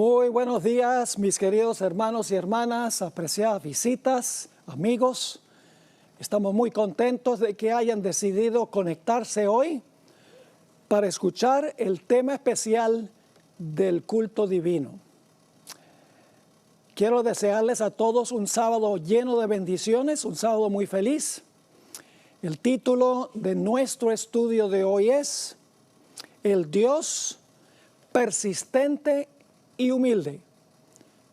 Muy buenos días, mis queridos hermanos y hermanas, apreciadas visitas, amigos. Estamos muy contentos de que hayan decidido conectarse hoy para escuchar el tema especial del culto divino. Quiero desearles a todos un sábado lleno de bendiciones, un sábado muy feliz. El título de nuestro estudio de hoy es El Dios persistente y humilde.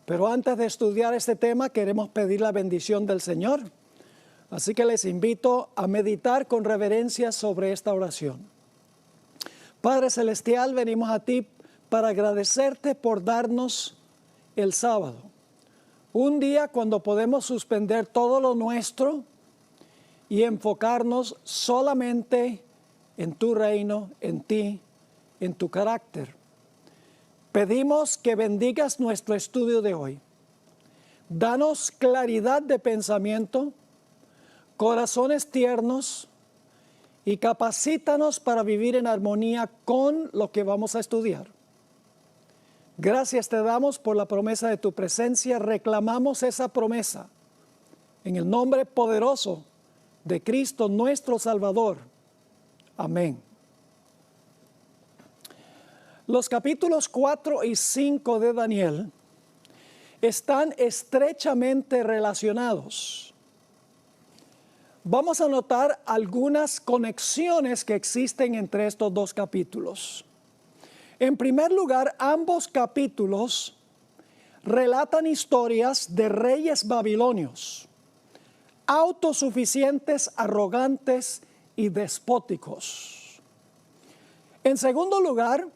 Pero antes de estudiar este tema, queremos pedir la bendición del Señor. Así que les invito a meditar con reverencia sobre esta oración. Padre Celestial, venimos a ti para agradecerte por darnos el sábado. Un día cuando podemos suspender todo lo nuestro y enfocarnos solamente en tu reino, en ti, en tu carácter. Pedimos que bendigas nuestro estudio de hoy. Danos claridad de pensamiento, corazones tiernos y capacítanos para vivir en armonía con lo que vamos a estudiar. Gracias te damos por la promesa de tu presencia. Reclamamos esa promesa en el nombre poderoso de Cristo nuestro Salvador. Amén. Los capítulos 4 y 5 de Daniel están estrechamente relacionados. Vamos a notar algunas conexiones que existen entre estos dos capítulos. En primer lugar, ambos capítulos relatan historias de reyes babilonios, autosuficientes, arrogantes y despóticos. En segundo lugar,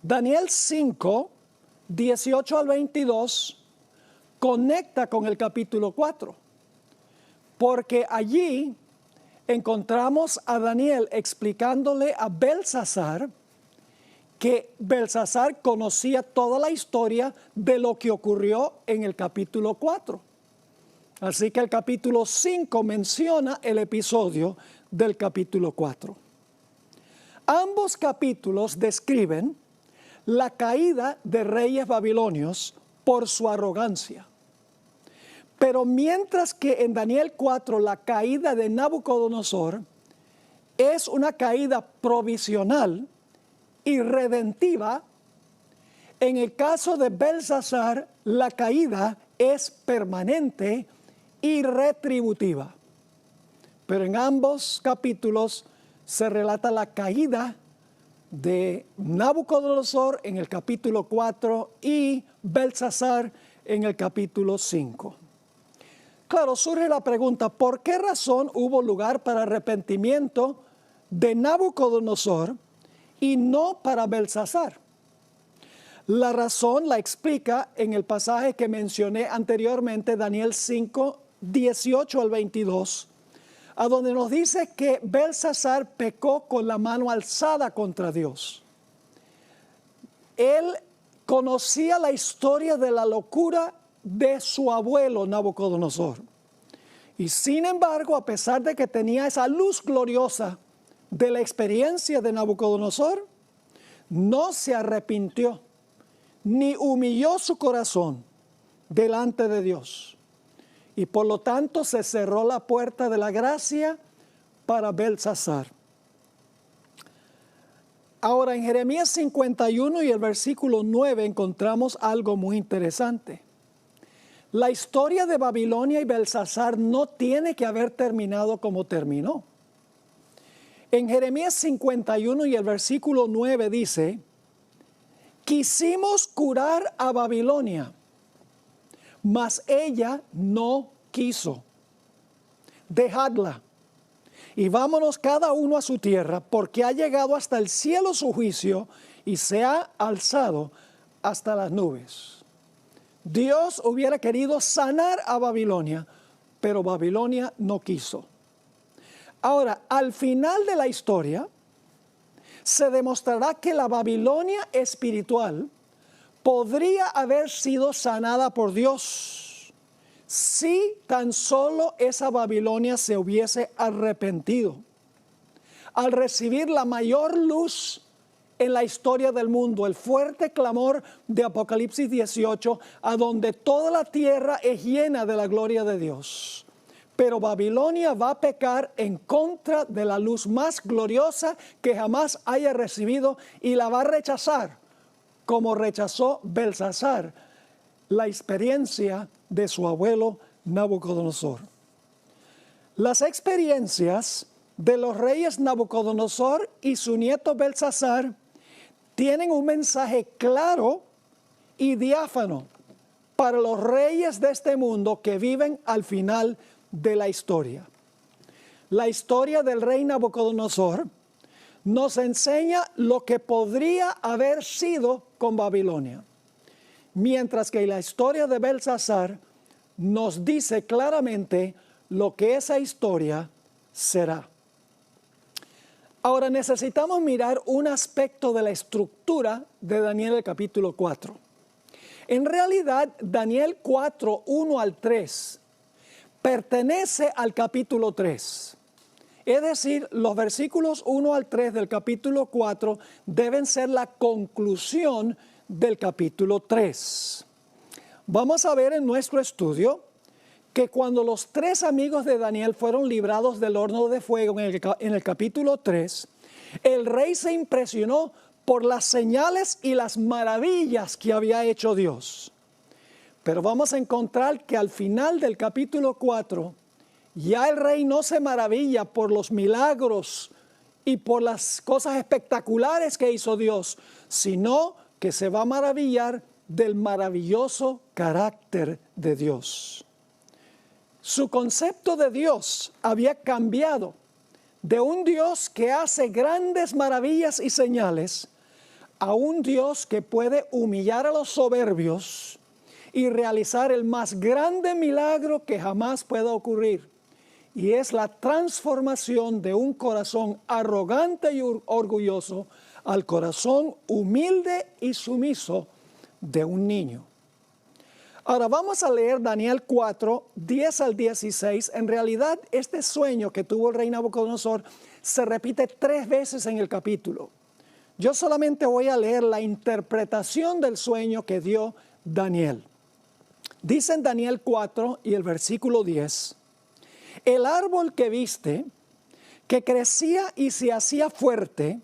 Daniel 5, 18 al 22, conecta con el capítulo 4, porque allí encontramos a Daniel explicándole a Belsasar que Belsasar conocía toda la historia de lo que ocurrió en el capítulo 4. Así que el capítulo 5 menciona el episodio del capítulo 4. Ambos capítulos describen la caída de reyes babilonios por su arrogancia. Pero mientras que en Daniel 4 la caída de Nabucodonosor es una caída provisional y redentiva, en el caso de Belsasar la caída es permanente y retributiva. Pero en ambos capítulos se relata la caída de Nabucodonosor en el capítulo 4 y Belsasar en el capítulo 5. Claro, surge la pregunta, ¿por qué razón hubo lugar para arrepentimiento de Nabucodonosor y no para Belsasar? La razón la explica en el pasaje que mencioné anteriormente, Daniel 5, 18 al 22, a donde nos dice que Belsasar pecó con la mano alzada contra Dios. Él conocía la historia de la locura de su abuelo Nabucodonosor. Y sin embargo, a pesar de que tenía esa luz gloriosa de la experiencia de Nabucodonosor, no se arrepintió ni humilló su corazón delante de Dios. Y por lo tanto se cerró la puerta de la gracia para Belsasar. Ahora en Jeremías 51 y el versículo 9 encontramos algo muy interesante. La historia de Babilonia y Belsasar no tiene que haber terminado como terminó. En Jeremías 51 y el versículo 9 dice: quisimos curar a Babilonia, mas ella no quiso. Dejadla y vámonos cada uno a su tierra, porque ha llegado hasta el cielo su juicio y se ha alzado hasta las nubes. Dios hubiera querido sanar a Babilonia, pero Babilonia no quiso. Ahora, al final de la historia, se demostrará que la Babilonia espiritual podría haber sido sanada por Dios si tan solo esa Babilonia se hubiese arrepentido al recibir la mayor luz en la historia del mundo, el fuerte clamor de Apocalipsis 18, a donde toda la tierra es llena de la gloria de Dios. Pero Babilonia va a pecar en contra de la luz más gloriosa que jamás haya recibido y la va a rechazar, como rechazó Belsasar la experiencia de su abuelo Nabucodonosor. Las experiencias de los reyes Nabucodonosor y su nieto Belsasar tienen un mensaje claro y diáfano para los reyes de este mundo que viven al final de la historia. La historia del rey Nabucodonosor nos enseña lo que podría haber sido con Babilonia, mientras que la historia de Belsasar nos dice claramente lo que esa historia será. Ahora necesitamos mirar un aspecto de la estructura de Daniel el capítulo 4. En realidad, Daniel 4, 1 al 3, pertenece al capítulo 3. Es decir, los versículos 1 al 3 del capítulo 4 deben ser la conclusión del capítulo 3. Vamos a ver en nuestro estudio que cuando los 3 amigos de Daniel fueron librados del horno de fuego en el capítulo 3, el rey se impresionó por las señales y las maravillas que había hecho Dios. Pero vamos a encontrar que al final del capítulo 4, ya el rey no se maravilla por los milagros y por las cosas espectaculares que hizo Dios, sino que se va a maravillar del maravilloso carácter de Dios. Su concepto de Dios había cambiado de un Dios que hace grandes maravillas y señales a un Dios que puede humillar a los soberbios y realizar el más grande milagro que jamás pueda ocurrir. Y es la transformación de un corazón arrogante y orgulloso al corazón humilde y sumiso de un niño. Ahora vamos a leer Daniel 4, 10 al 16. En realidad, este sueño que tuvo el rey Nabucodonosor se repite 3 veces en el capítulo. Yo solamente voy a leer la interpretación del sueño que dio Daniel. Dice en Daniel 4 y el versículo 10, el árbol que viste, que crecía y se hacía fuerte,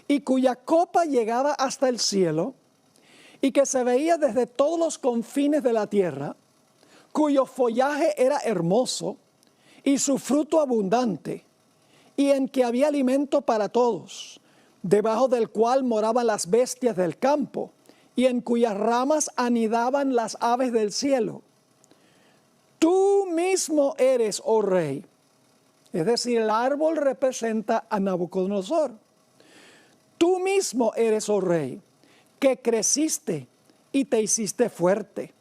y cuya copa llegaba hasta el cielo, y que se veía desde todos los confines de la tierra, cuyo follaje era hermoso, y su fruto abundante, y en que había alimento para todos, debajo del cual moraban las bestias del campo, y en cuyas ramas anidaban las aves del cielo. Tú mismo eres, oh rey. Es decir, el árbol representa a Nabucodonosor. Tú mismo eres, oh rey, que creciste y te hiciste fuerte,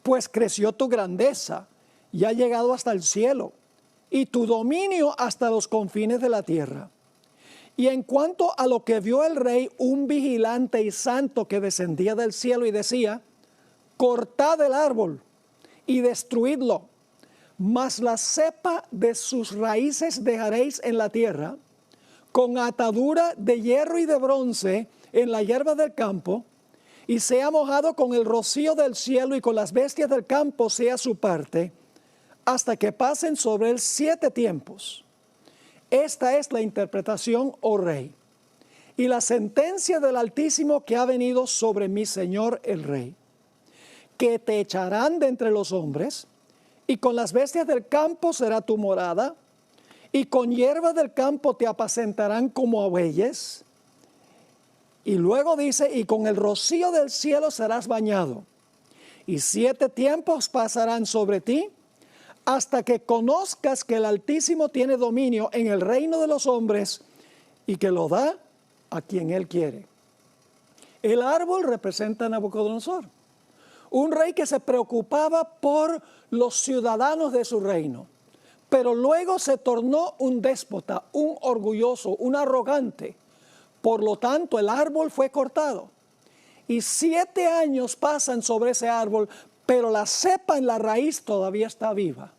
pues creció tu grandeza y ha llegado hasta el cielo, y tu dominio hasta los confines de la tierra. Y en cuanto a lo que vio el rey, un vigilante y santo que descendía del cielo y decía, cortad el árbol y destruidlo, mas la cepa de sus raíces dejaréis en la tierra, con atadura de hierro y de bronce en la hierba del campo, y sea mojado con el rocío del cielo y con las bestias del campo sea su parte, hasta que pasen sobre él 7 tiempos. Esta es la interpretación, oh rey, y la sentencia del Altísimo que ha venido sobre mi señor el rey, que te echarán de entre los hombres, y con las bestias del campo será tu morada, y con hierba del campo te apacentarán como a bueyes. Y luego dice, y con el rocío del cielo serás bañado, y 7 tiempos pasarán sobre ti, hasta que conozcas que el Altísimo tiene dominio en el reino de los hombres y que lo da a quien Él quiere. El árbol representa a Nabucodonosor, un rey que se preocupaba por los ciudadanos de su reino, pero luego se tornó un déspota, un orgulloso, un arrogante. Por lo tanto, el árbol fue cortado y 7 años pasan sobre ese árbol, pero la cepa en la raíz todavía está viva.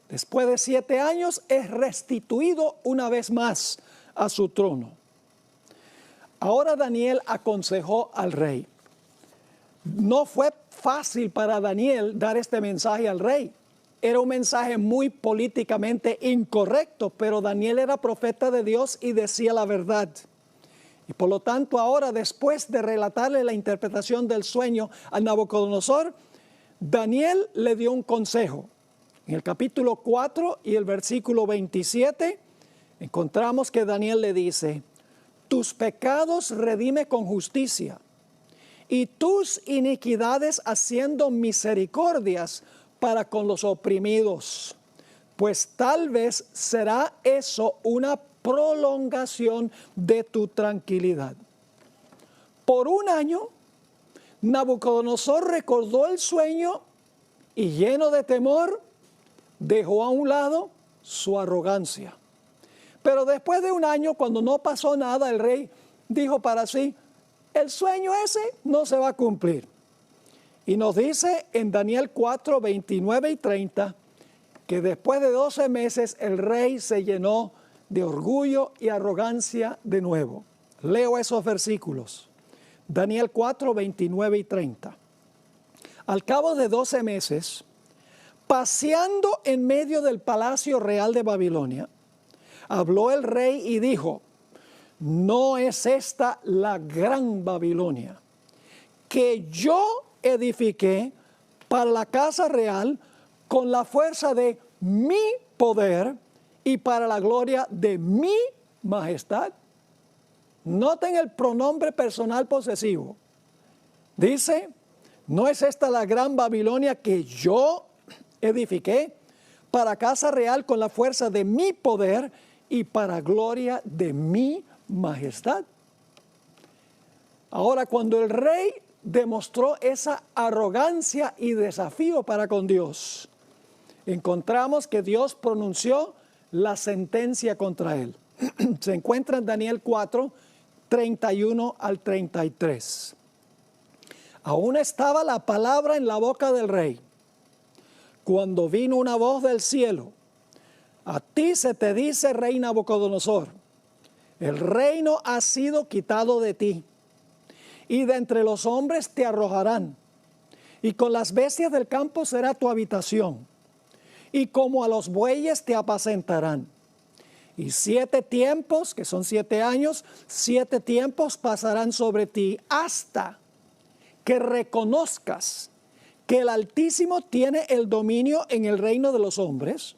Después de 7 años es restituido una vez más a su trono. Ahora Daniel aconsejó al rey. No fue fácil para Daniel dar este mensaje al rey. Era un mensaje muy políticamente incorrecto, pero Daniel era profeta de Dios y decía la verdad. Y por lo tanto ahora, después de relatarle la interpretación del sueño a Nabucodonosor, Daniel le dio un consejo. En el capítulo 4 y el versículo 27, encontramos que Daniel le dice: tus pecados redime con justicia, y tus iniquidades haciendo misericordias para con los oprimidos, pues tal vez será eso una prolongación de tu tranquilidad. Por un año, Nabucodonosor recordó el sueño y, lleno de temor, dejó a un lado su arrogancia. Pero después de un año, cuando no pasó nada, el rey dijo para sí: el sueño ese no se va a cumplir. Y nos dice en Daniel 4, 29 y 30, que después de 12 meses el rey se llenó de orgullo y arrogancia de nuevo. Leo esos versículos. Daniel 4, 29 y 30. Al cabo de 12 meses, paseando en medio del palacio real de Babilonia, habló el rey y dijo: ¿no es esta la gran Babilonia que yo edifiqué para la casa real con la fuerza de mi poder y para la gloria de mi majestad? Noten el pronombre personal posesivo. Dice: ¿no es esta la gran Babilonia que yo edifiqué para casa real con la fuerza de mi poder y para gloria de mi majestad? Ahora, cuando el rey demostró esa arrogancia y desafío para con Dios, encontramos que Dios pronunció la sentencia contra él. Se encuentra en Daniel 4, 31 al 33. Aún estaba la palabra en la boca del rey, cuando vino una voz del cielo: a ti se te dice, rey Nabucodonosor, el reino ha sido quitado de ti, y de entre los hombres te arrojarán, y con las bestias del campo será tu habitación, y como a los bueyes te apacentarán. Y 7 tiempos, que son 7 años, 7 tiempos pasarán sobre ti, hasta que reconozcas que el Altísimo tiene el dominio en el reino de los hombres,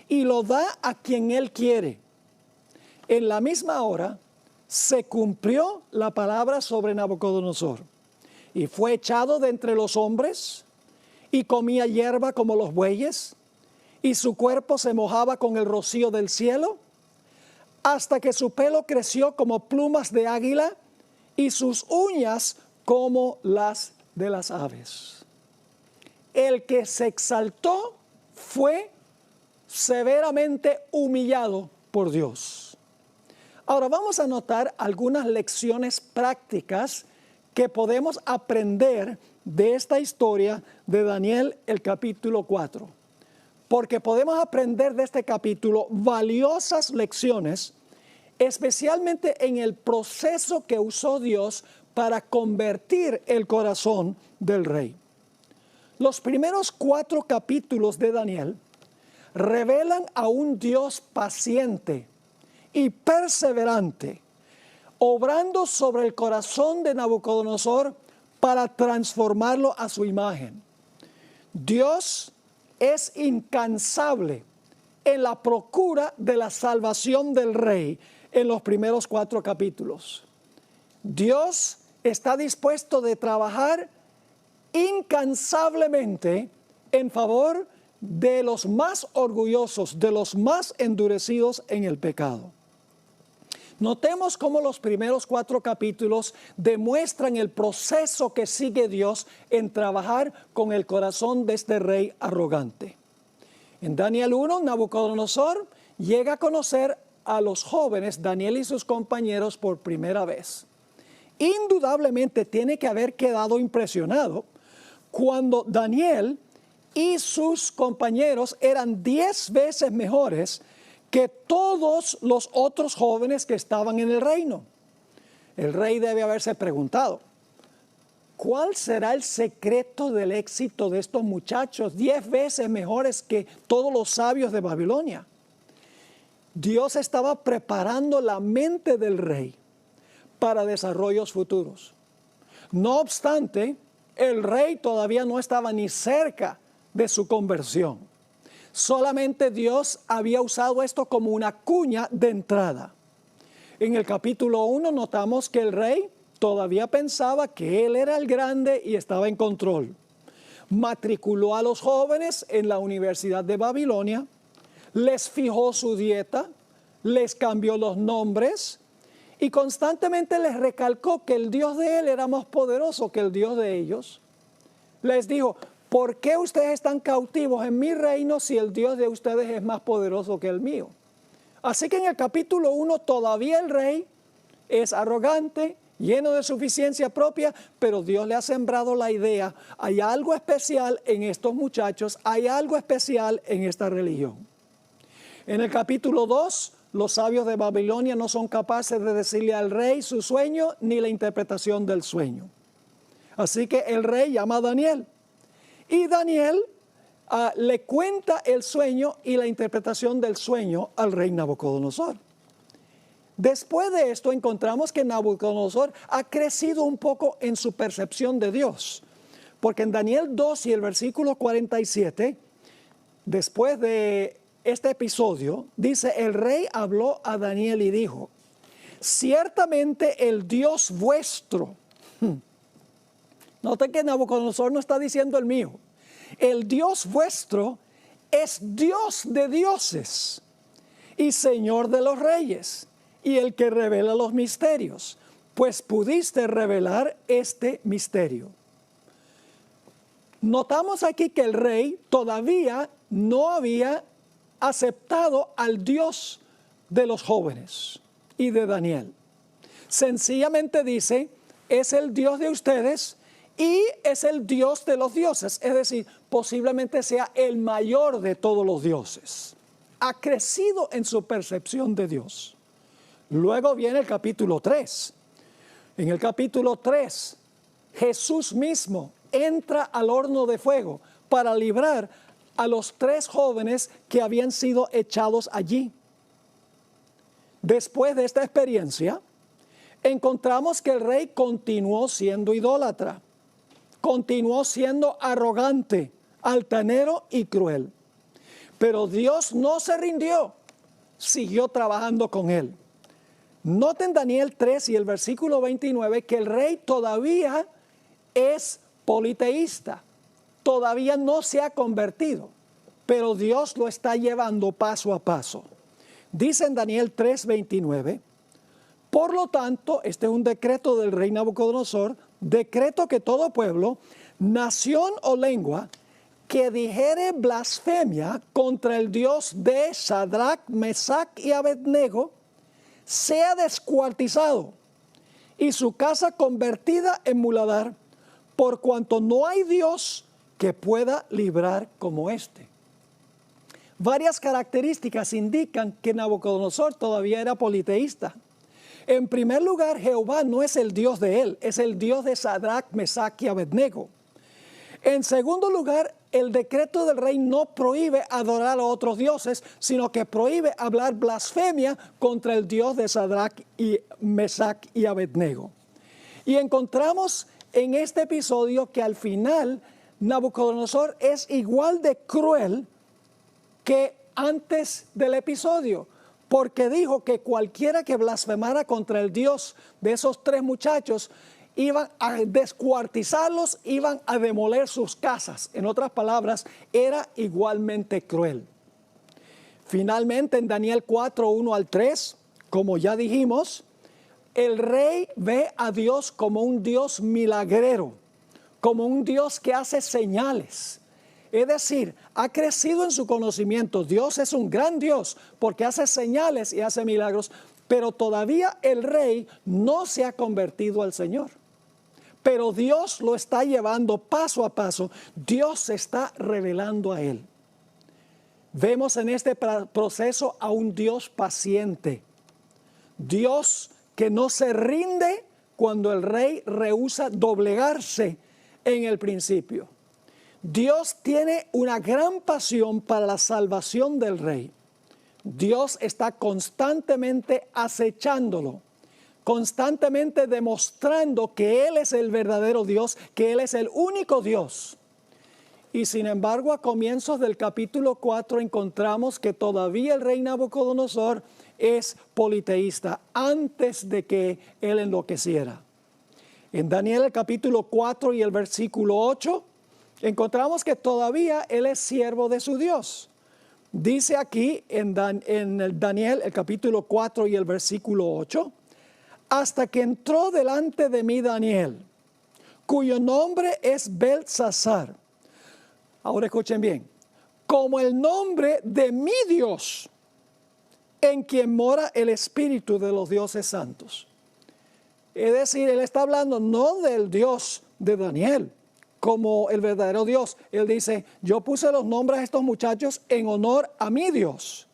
y lo da a quien Él quiere. En la misma hora se cumplió la palabra sobre Nabucodonosor, y fue echado de entre los hombres, y comía hierba como los bueyes, y su cuerpo se mojaba con el rocío del cielo, hasta que su pelo creció como plumas de águila, y sus uñas como las de las aves. El que se exaltó fue severamente humillado por Dios. Ahora vamos a notar algunas lecciones prácticas que podemos aprender de esta historia de Daniel, el capítulo 4. Porque podemos aprender de este capítulo valiosas lecciones, especialmente en el proceso que usó Dios para convertir el corazón del rey. Los primeros 4 capítulos de Daniel revelan a un Dios paciente y perseverante, obrando sobre el corazón de Nabucodonosor para transformarlo a su imagen. Dios es incansable en la procura de la salvación del rey en los primeros 4 capítulos. Dios está dispuesto de trabajar incansablemente en favor de los más orgullosos, de los más endurecidos en el pecado. Notemos cómo los primeros 4 capítulos demuestran el proceso que sigue Dios en trabajar con el corazón de este rey arrogante. En Daniel 1, Nabucodonosor llega a conocer a los jóvenes Daniel y sus compañeros por primera vez. Indudablemente tiene que haber quedado impresionado cuando Daniel y sus compañeros eran 10 veces mejores que todos los otros jóvenes que estaban en el reino. El rey debe haberse preguntado, ¿cuál será el secreto del éxito de estos muchachos 10 veces mejores que todos los sabios de Babilonia? Dios estaba preparando la mente del rey para desarrollos futuros. No obstante, el rey todavía no estaba ni cerca de su conversión. Solamente Dios había usado esto como una cuña de entrada. En el capítulo 1 notamos que el rey todavía pensaba que él era el grande y estaba en control. Matriculó a los jóvenes en la Universidad de Babilonia, les fijó su dieta, les cambió los nombres y constantemente les recalcó que el Dios de él era más poderoso que el Dios de ellos. Les dijo, ¿por qué ustedes están cautivos en mi reino si el Dios de ustedes es más poderoso que el mío? Así que en el capítulo 1 todavía el rey es arrogante, lleno de suficiencia propia, pero Dios le ha sembrado la idea, hay algo especial en estos muchachos, hay algo especial en esta religión. En el capítulo 2, los sabios de Babilonia no son capaces de decirle al rey su sueño ni la interpretación del sueño. Así que el rey llama a Daniel y Daniel le cuenta el sueño y la interpretación del sueño al rey Nabucodonosor. Después de esto encontramos que Nabucodonosor ha crecido un poco en su percepción de Dios, porque en Daniel 2 y el versículo 47, después de este episodio, dice, el rey habló a Daniel y dijo, ciertamente el Dios vuestro, noten que Nabucodonosor no está diciendo el mío, el Dios vuestro es Dios de dioses y Señor de los reyes y el que revela los misterios, pues pudiste revelar este misterio. Notamos aquí que el rey todavía no había aceptado al Dios de los jóvenes y de Daniel. Sencillamente dice, es el Dios de ustedes y es el Dios de los dioses, es decir, posiblemente sea el mayor de todos los dioses. Ha crecido en su percepción de Dios. Luego viene el capítulo 3. En el capítulo 3, Jesús mismo entra al horno de fuego para librar a los 3 jóvenes que habían sido echados allí. Después de esta experiencia, encontramos que el rey continuó siendo idólatra, continuó siendo arrogante, altanero y cruel. Pero Dios no se rindió, siguió trabajando con él. Noten Daniel 3 y el versículo 29 que el rey todavía es politeísta, todavía no se ha convertido, pero Dios lo está llevando paso a paso. Dice en Daniel 3:29, por lo tanto, este es un decreto del rey Nabucodonosor, decreto que todo pueblo, nación o lengua, que dijere blasfemia contra el Dios de Sadrach, Mesach y Abednego, sea descuartizado y su casa convertida en muladar, por cuanto no hay Dios que pueda librar como este. Varias características indican que Nabucodonosor todavía era politeísta. En primer lugar, Jehová no es el Dios de él, es el Dios de Sadrach, Mesach y Abednego. En segundo lugar, el decreto del rey no prohíbe adorar a otros dioses, sino que prohíbe hablar blasfemia contra el Dios de Sadrach, y Mesach y Abednego. Y encontramos en este episodio que al final Nabucodonosor es igual de cruel que antes del episodio, porque dijo que cualquiera que blasfemara contra el Dios de esos 3 muchachos iban a descuartizarlos, iban a demoler sus casas. En otras palabras, era igualmente cruel. Finalmente, en Daniel 4:1 al 3, como ya dijimos, el rey ve a Dios como un Dios milagrero, como un Dios que hace señales. Es decir, ha crecido en su conocimiento. Dios es un gran Dios porque hace señales y hace milagros, pero todavía el rey no se ha convertido al Señor. Pero Dios lo está llevando paso a paso. Dios se está revelando a él. Vemos en este proceso a un Dios paciente. Dios que no se rinde cuando el rey rehúsa doblegarse en el principio. Dios tiene una gran pasión para la salvación del rey. Dios está constantemente acechándolo, constantemente demostrando que Él es el verdadero Dios, que Él es el único Dios. Y sin embargo, a comienzos del capítulo 4 encontramos que todavía el rey Nabucodonosor es politeísta antes de que él enloqueciera. En Daniel el capítulo 4 y el versículo 8 encontramos que todavía él es siervo de su Dios. Dice aquí en Daniel el capítulo 4 y el versículo 8, hasta que entró delante de mí Daniel, cuyo nombre es Beltsasar. Ahora escuchen bien, como el nombre de mi Dios, en quien mora el espíritu de los dioses santos. Es decir, él está hablando no del Dios de Daniel, como el verdadero Dios. Él dice, yo puse los nombres a estos muchachos en honor a mi Dios.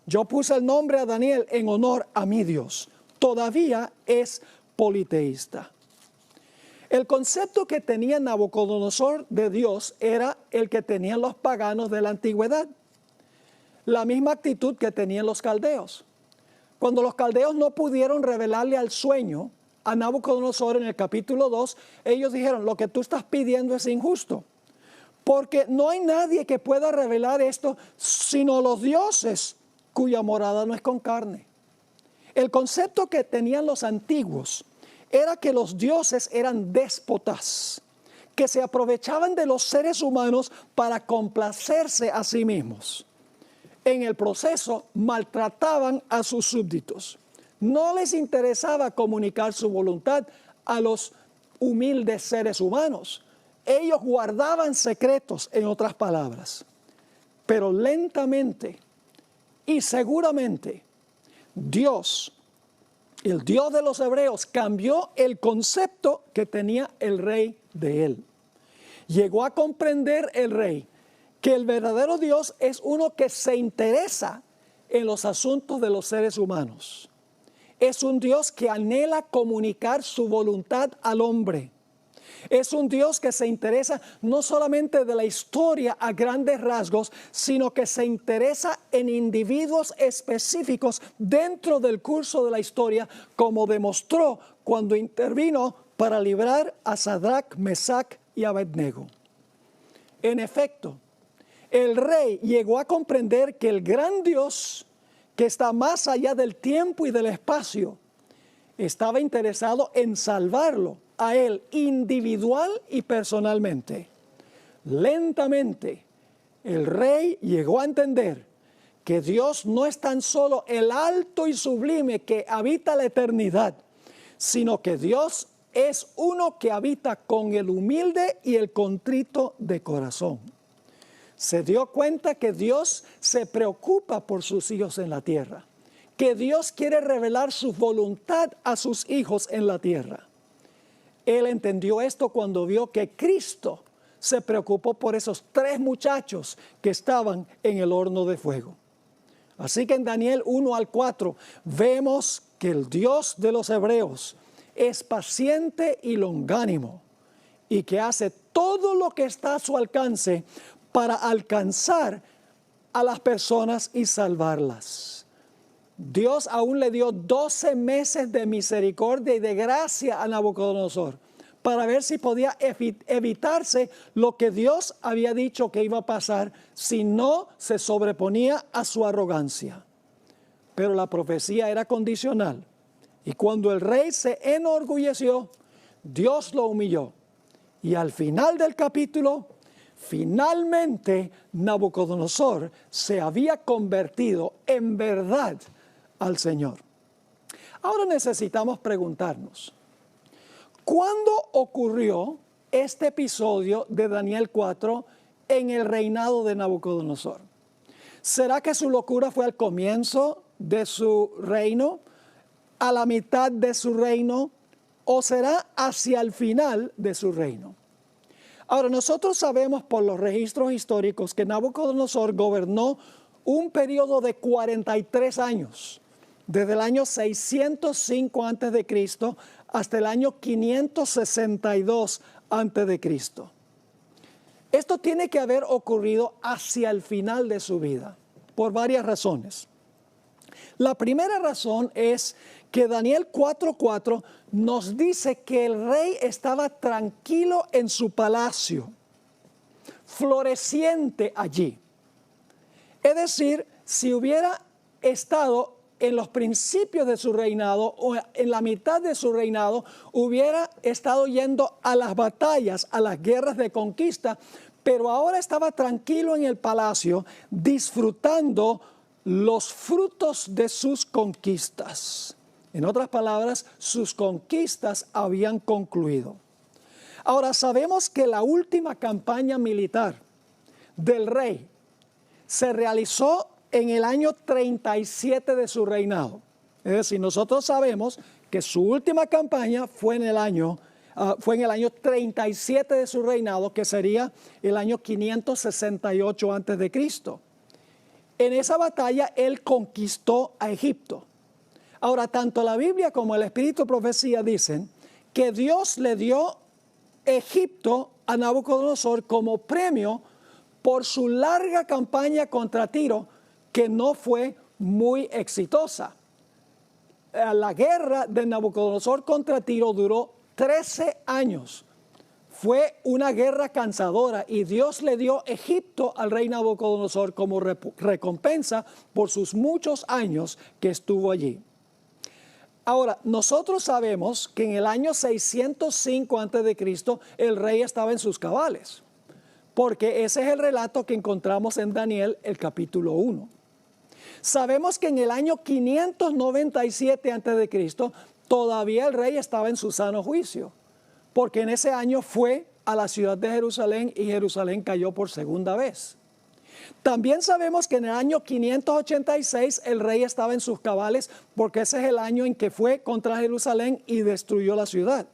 Yo puse el nombre a Daniel en honor a mi Dios. Todavía es politeísta. El concepto que tenía Nabucodonosor de Dios era el que tenían los paganos de la antigüedad. La misma actitud que tenían los caldeos. Cuando los caldeos no pudieron revelarle al sueño a Nabucodonosor en el capítulo 2, ellos dijeron, lo que tú estás pidiendo es injusto. Porque no hay nadie que pueda revelar esto sino los dioses cuya morada no es con carne. El concepto que tenían los antiguos era que los dioses eran déspotas, que se aprovechaban de los seres humanos para complacerse a sí mismos. En el proceso maltrataban a sus súbditos. No les interesaba comunicar su voluntad a los humildes seres humanos. Ellos guardaban secretos, en otras palabras. Pero lentamente y seguramente Dios, el Dios de los hebreos, cambió el concepto que tenía el rey de él. Llegó a comprender el rey que el verdadero Dios es uno que se interesa en los asuntos de los seres humanos. Es un Dios que anhela comunicar su voluntad al hombre. Es un Dios que se interesa no solamente de la historia a grandes rasgos, sino que se interesa en individuos específicos dentro del curso de la historia, como demostró cuando intervino para librar a Sadrach, Mesach y Abednego. En efecto, el rey llegó a comprender que el gran Dios, que está más allá del tiempo y del espacio, estaba interesado en salvarlo a él individual y personalmente. Lentamente, el rey llegó a entender que Dios no es tan solo el alto y sublime que habita la eternidad, sino que Dios es uno que habita con el humilde y el contrito de corazón. Se dio cuenta que Dios se preocupa por sus hijos en la tierra, que Dios quiere revelar su voluntad a sus hijos en la tierra. Él entendió esto cuando vio que Cristo se preocupó por esos 3 muchachos que estaban en el horno de fuego. Así que en Daniel 1 al 4 vemos que el Dios de los hebreos es paciente y longánimo y que hace todo lo que está a su alcance para alcanzar a las personas y salvarlas. Dios aún le dio 12 meses de misericordia y de gracia a Nabucodonosor para ver si podía evitarse lo que Dios había dicho que iba a pasar si no se sobreponía a su arrogancia. Pero la profecía era condicional y cuando el rey se enorgulleció, Dios lo humilló. Y al final del capítulo, finalmente Nabucodonosor se había convertido en verdad al Señor. Ahora necesitamos preguntarnos, ¿cuándo ocurrió este episodio de Daniel 4 en el reinado de Nabucodonosor? ¿Será que su locura fue al comienzo de su reino, a la mitad de su reino, o será hacia el final de su reino? Ahora, nosotros sabemos por los registros históricos que Nabucodonosor gobernó un periodo de 43 años. desde el año 605 antes de Cristo hasta el año 562 antes de Cristo. Esto tiene que haber ocurrido hacia el final de su vida, por varias razones. La primera razón es que Daniel 4:4 nos dice que el rey estaba tranquilo en su palacio, floreciente allí. Es decir, si hubiera estado en los principios de su reinado o en la mitad de su reinado, hubiera estado yendo a las batallas, a las guerras de conquista, pero ahora estaba tranquilo en el palacio, disfrutando los frutos de sus conquistas. En otras palabras, sus conquistas habían concluido. Ahora sabemos que la última campaña militar del rey se realizó en el año 37 de su reinado. Es decir, nosotros sabemos que su última campaña fue en el año 37 de su reinado, que sería el año 568 antes de Cristo. En esa batalla él conquistó a Egipto. Ahora, tanto la Biblia como el Espíritu de Profecía dicen que Dios le dio Egipto a Nabucodonosor como premio por su larga campaña contra Tiro, que no fue muy exitosa. La guerra de Nabucodonosor contra Tiro duró 13 años. Fue una guerra cansadora y Dios le dio Egipto al rey Nabucodonosor como recompensa por sus muchos años que estuvo allí. Ahora, nosotros sabemos que en el año 605 a.C. el rey estaba en sus cabales, porque ese es el relato que encontramos en Daniel, el capítulo 1. Sabemos que en el año 597 a.C. todavía el rey estaba en su sano juicio, porque en ese año fue a la ciudad de Jerusalén y Jerusalén cayó por segunda vez. También sabemos que en el año 586 el rey estaba en sus cabales, porque ese es el año en que fue contra Jerusalén y destruyó la ciudad.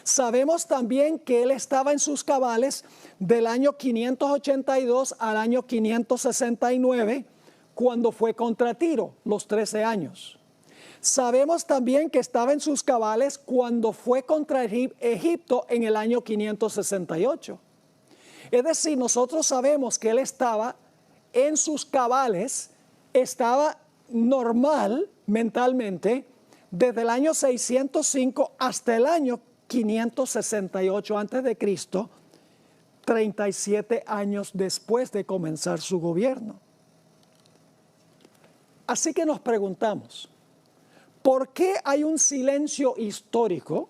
Sabemos también que él estaba en sus cabales del año 582 al año 569, cuando fue contra Tiro, los 13 años. Sabemos también que estaba en sus cabales cuando fue contra Egipto en el año 568. Es decir, nosotros sabemos que él estaba en sus cabales, estaba normal mentalmente desde el año 605 hasta el año 568 a.C., 37 años después de comenzar su gobierno. Así que nos preguntamos, ¿por qué hay un silencio histórico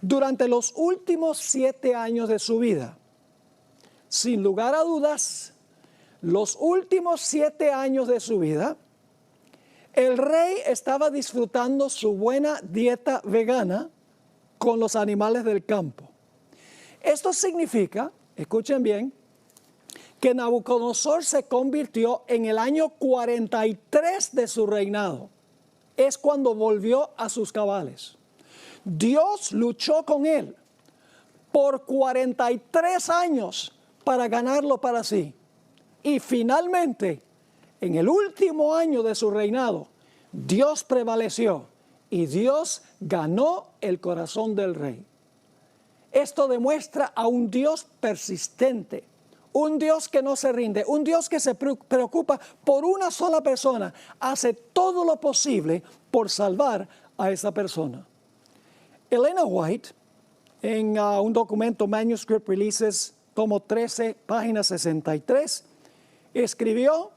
durante los últimos 7 años de su vida? Sin lugar a dudas, los últimos 7 años de su vida, el rey estaba disfrutando su buena dieta vegana con los animales del campo. Esto significa, escuchen bien, que Nabucodonosor se convirtió en el año 43 de su reinado. Es cuando volvió a sus cabales. Dios luchó con él por 43 años para ganarlo para sí. Y finalmente, en el último año de su reinado, Dios prevaleció y Dios ganó el corazón del rey. Esto demuestra a un Dios persistente, un Dios que no se rinde, un Dios que se preocupa por una sola persona, hace todo lo posible por salvar a esa persona. Elena White, en un documento Manuscript Releases, tomo 13, página 63, escribió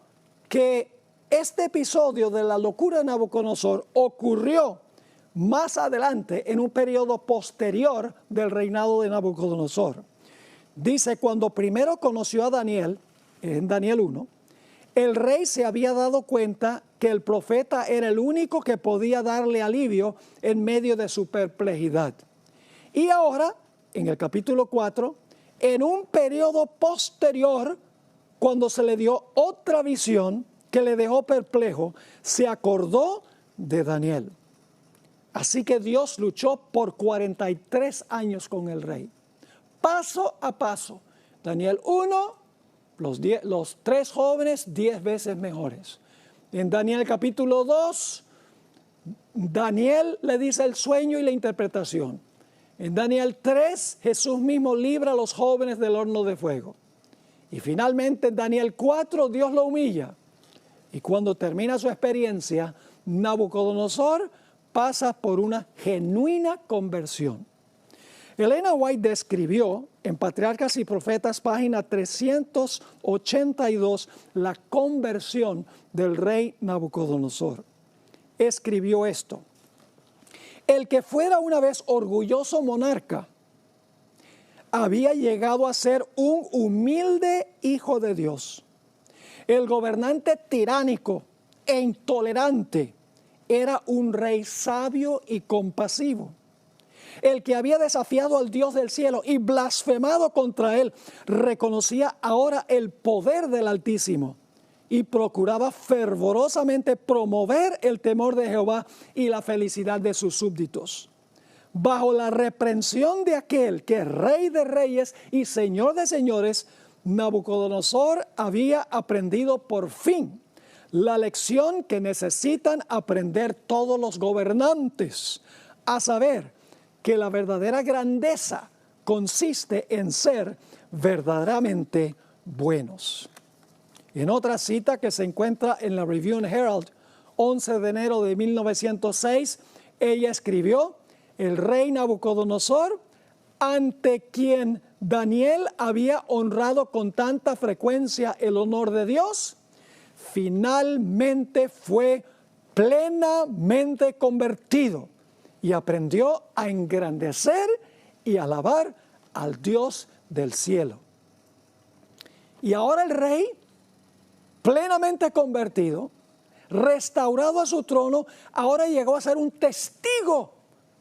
que este episodio de la locura de Nabucodonosor ocurrió más adelante en un periodo posterior del reinado de Nabucodonosor. Dice, cuando primero conoció a Daniel, en Daniel 1, el rey se había dado cuenta que el profeta era el único que podía darle alivio en medio de su perplejidad. Y ahora, en el capítulo 4, en un periodo posterior, cuando se le dio otra visión que le dejó perplejo, se acordó de Daniel. Así que Dios luchó por 43 años con el rey. Paso a paso. Daniel 1, los 3 jóvenes 10 veces mejores. En Daniel capítulo 2, Daniel le dice el sueño y la interpretación. En Daniel 3, Jesús mismo libra a los jóvenes del horno de fuego. Y finalmente en Daniel 4, Dios lo humilla. Y cuando termina su experiencia, Nabucodonosor pasa por una genuina conversión. Elena White describió en Patriarcas y Profetas, página 382, la conversión del rey Nabucodonosor. Escribió esto: el que fuera una vez orgulloso monarca había llegado a ser un humilde hijo de Dios. El gobernante tiránico e intolerante era un rey sabio y compasivo. El que había desafiado al Dios del cielo y blasfemado contra él, reconocía ahora el poder del Altísimo y procuraba fervorosamente promover el temor de Jehová y la felicidad de sus súbditos. Bajo la reprensión de aquel que es Rey de reyes y Señor de señores, Nabucodonosor había aprendido por fin la lección que necesitan aprender todos los gobernantes, a saber, que la verdadera grandeza consiste en ser verdaderamente buenos. En otra cita que se encuentra en la Review and Herald, 11 de enero de 1906, ella escribió: el rey Nabucodonosor, ante quien Daniel había honrado con tanta frecuencia el honor de Dios, finalmente fue plenamente convertido y aprendió a engrandecer y alabar al Dios del cielo. Y ahora el rey, plenamente convertido, restaurado a su trono, ahora llegó a ser un testigo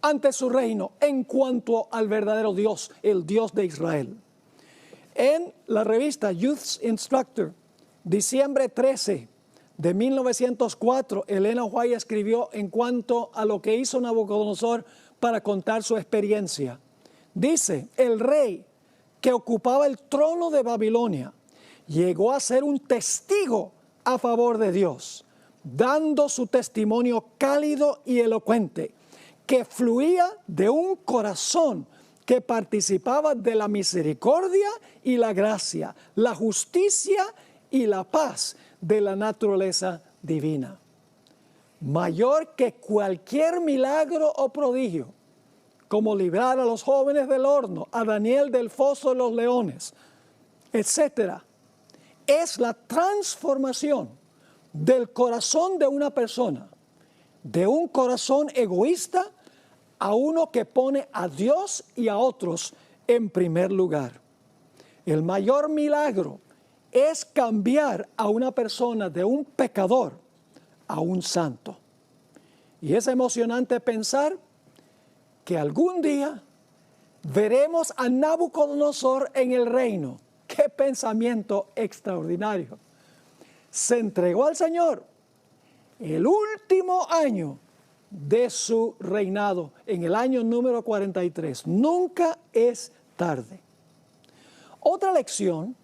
ante su reino en cuanto al verdadero Dios, el Dios de Israel. En la revista Youth's Instructor, diciembre 13 de 1904, Elena White escribió en cuanto a lo que hizo Nabucodonosor para contar su experiencia. Dice: el rey que ocupaba el trono de Babilonia llegó a ser un testigo a favor de Dios, dando su testimonio cálido y elocuente, que fluía de un corazón que participaba de la misericordia y la gracia, la justicia y la paz de la naturaleza divina. Mayor que cualquier milagro o prodigio, como librar a los jóvenes del horno, a Daniel del foso de los leones, etcétera, es la transformación del corazón de una persona, de un corazón egoísta a uno que pone a Dios y a otros en primer lugar. El mayor milagro es cambiar a una persona de un pecador a un santo. Y es emocionante pensar que algún día veremos a Nabucodonosor en el reino. ¡Qué pensamiento extraordinario! Se entregó al Señor el último año de su reinado, en el año número 43. Nunca es tarde. Otra lección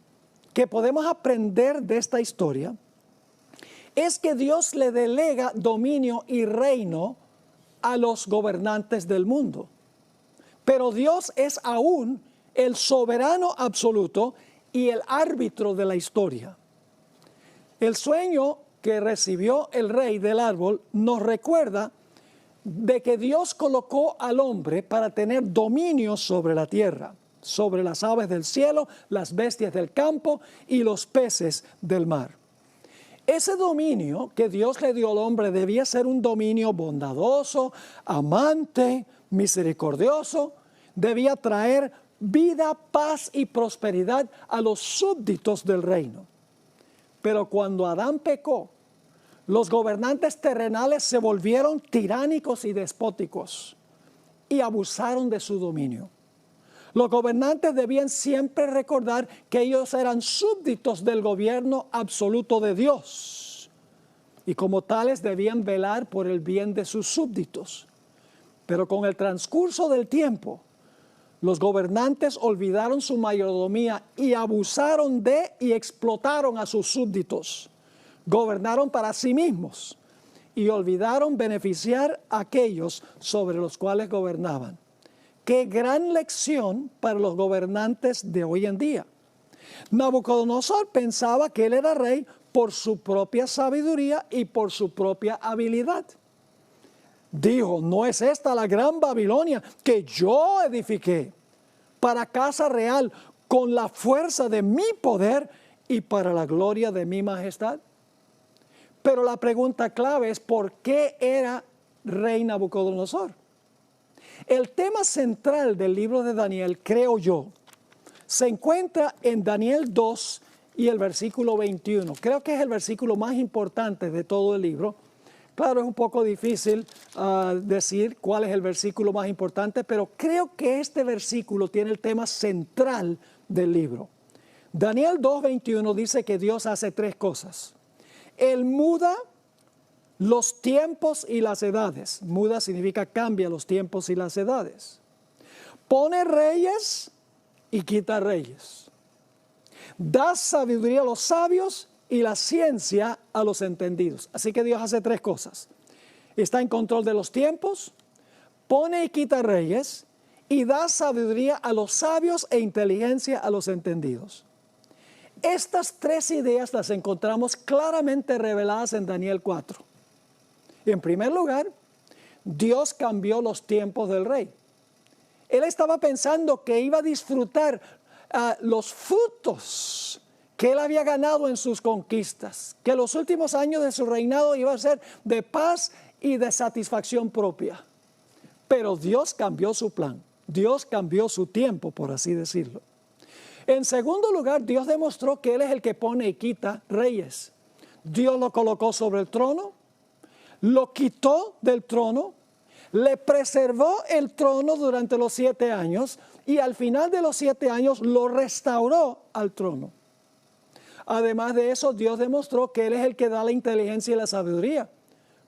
que podemos aprender de esta historia es que Dios le delega dominio y reino a los gobernantes del mundo. Pero Dios es aún el soberano absoluto y el árbitro de la historia. El sueño que recibió el rey del árbol nos recuerda de que Dios colocó al hombre para tener dominio sobre la tierra, sobre las aves del cielo, las bestias del campo y los peces del mar. Ese dominio que Dios le dio al hombre debía ser un dominio bondadoso, amante, misericordioso. Debía traer vida, paz y prosperidad a los súbditos del reino. Pero cuando Adán pecó, los gobernantes terrenales se volvieron tiránicos y despóticos y abusaron de su dominio. Los gobernantes debían siempre recordar que ellos eran súbditos del gobierno absoluto de Dios y como tales debían velar por el bien de sus súbditos. Pero con el transcurso del tiempo, los gobernantes olvidaron su mayordomía y abusaron de y explotaron a sus súbditos, gobernaron para sí mismos y olvidaron beneficiar a aquellos sobre los cuales gobernaban. Qué gran lección para los gobernantes de hoy en día. Nabucodonosor pensaba que él era rey por su propia sabiduría y por su propia habilidad. Dijo, ¿no es esta la gran Babilonia que yo edifiqué para casa real con la fuerza de mi poder y para la gloria de mi majestad? Pero la pregunta clave es, ¿por qué era rey Nabucodonosor? El tema central del libro de Daniel, creo yo, se encuentra en Daniel 2 y el versículo 21. Creo que es el versículo más importante de todo el libro. Claro, es un poco difícil decir cuál es el versículo más importante, pero creo que este versículo tiene el tema central del libro. Daniel 2:21 dice que Dios hace tres cosas. Él muda los tiempos y las edades. Muda significa cambia los tiempos y las edades. Pone reyes y quita reyes. Da sabiduría a los sabios y la ciencia a los entendidos. Así que Dios hace tres cosas. Está en control de los tiempos, pone y quita reyes y da sabiduría a los sabios e inteligencia a los entendidos. Estas tres ideas las encontramos claramente reveladas en Daniel 4. En primer lugar, Dios cambió los tiempos del rey. Él estaba pensando que iba a disfrutar los frutos que él había ganado en sus conquistas, que los últimos años de su reinado iban a ser de paz y de satisfacción propia. Pero Dios cambió su plan, Dios cambió su tiempo, por así decirlo. En segundo lugar, Dios demostró que Él es el que pone y quita reyes. Dios lo colocó sobre el trono, lo quitó del trono, le preservó el trono durante los 7 años y al final de los 7 años lo restauró al trono. Además de eso, Dios demostró que Él es el que da la inteligencia y la sabiduría,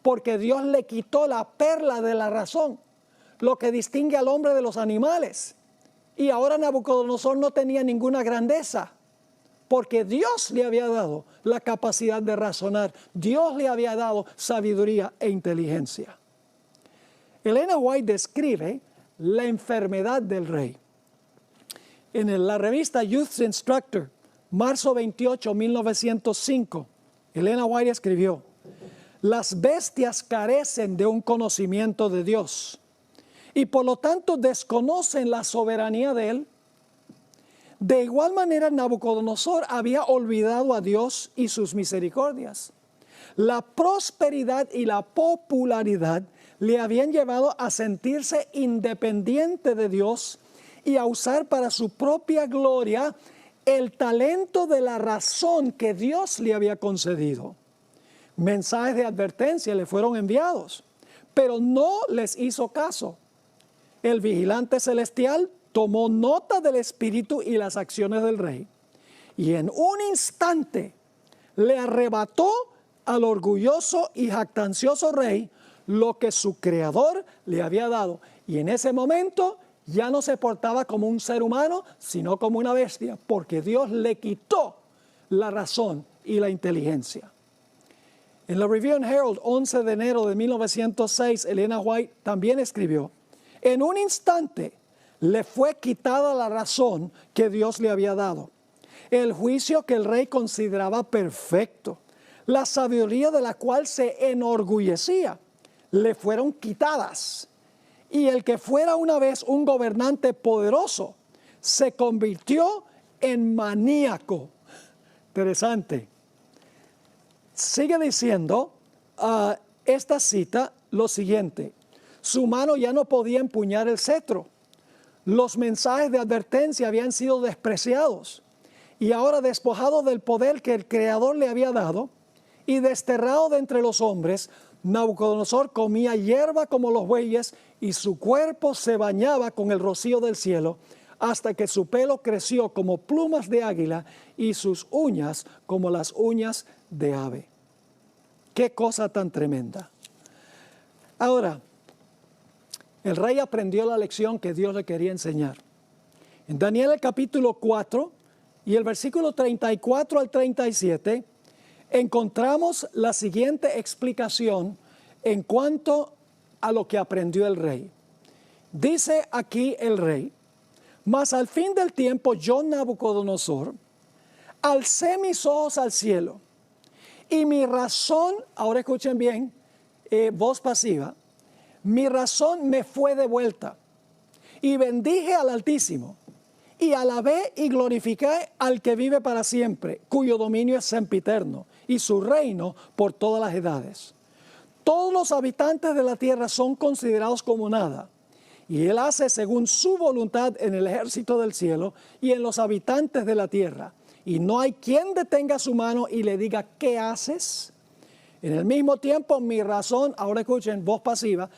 porque Dios le quitó la perla de la razón, lo que distingue al hombre de los animales. Y ahora Nabucodonosor no tenía ninguna grandeza, porque Dios le había dado la capacidad de razonar, Dios le había dado sabiduría e inteligencia. Elena White describe la enfermedad del rey. En la revista Youth Instructor, marzo 28, 1905, Elena White escribió: las bestias carecen de un conocimiento de Dios y por lo tanto desconocen la soberanía de Él. De igual manera, Nabucodonosor había olvidado a Dios y sus misericordias. La prosperidad y la popularidad le habían llevado a sentirse independiente de Dios y a usar para su propia gloria el talento de la razón que Dios le había concedido. Mensajes de advertencia le fueron enviados, pero no les hizo caso. El vigilante celestial tomó nota del espíritu y las acciones del rey, y en un instante le arrebató al orgulloso y jactancioso rey lo que su creador le había dado. Y en ese momento ya no se portaba como un ser humano, sino como una bestia, porque Dios le quitó la razón y la inteligencia. En la Review and Herald, 11 de enero de 1906, Elena White también escribió: en un instante le fue quitada la razón que Dios le había dado, el juicio que el rey consideraba perfecto, la sabiduría de la cual se enorgullecía, le fueron quitadas. Y el que fuera una vez un gobernante poderoso se convirtió en maníaco. Interesante. Sigue diciendo esta cita lo siguiente: su mano ya no podía empuñar el cetro. Los mensajes de advertencia habían sido despreciados. Y ahora, despojado del poder que el Creador le había dado y desterrado de entre los hombres, Nabucodonosor comía hierba como los bueyes y su cuerpo se bañaba con el rocío del cielo, hasta que su pelo creció como plumas de águila y sus uñas como las uñas de ave. ¡Qué cosa tan tremenda! Ahora, el rey aprendió la lección que Dios le quería enseñar. En Daniel el capítulo 4 y el versículo 34 al 37, encontramos la siguiente explicación en cuanto a lo que aprendió el rey. Dice aquí el rey: mas al fin del tiempo yo, Nabucodonosor, alcé mis ojos al cielo y mi razón, ahora escuchen bien, voz pasiva, mi razón me fue devuelta y bendije al Altísimo y alabé y glorifiqué al que vive para siempre, cuyo dominio es sempiterno y su reino por todas las edades. Todos los habitantes de la tierra son considerados como nada, y Él hace según su voluntad en el ejército del cielo y en los habitantes de la tierra. Y no hay quien detenga su mano y le diga: ¿qué haces? En el mismo tiempo mi razón, ahora escuchen, voz pasiva,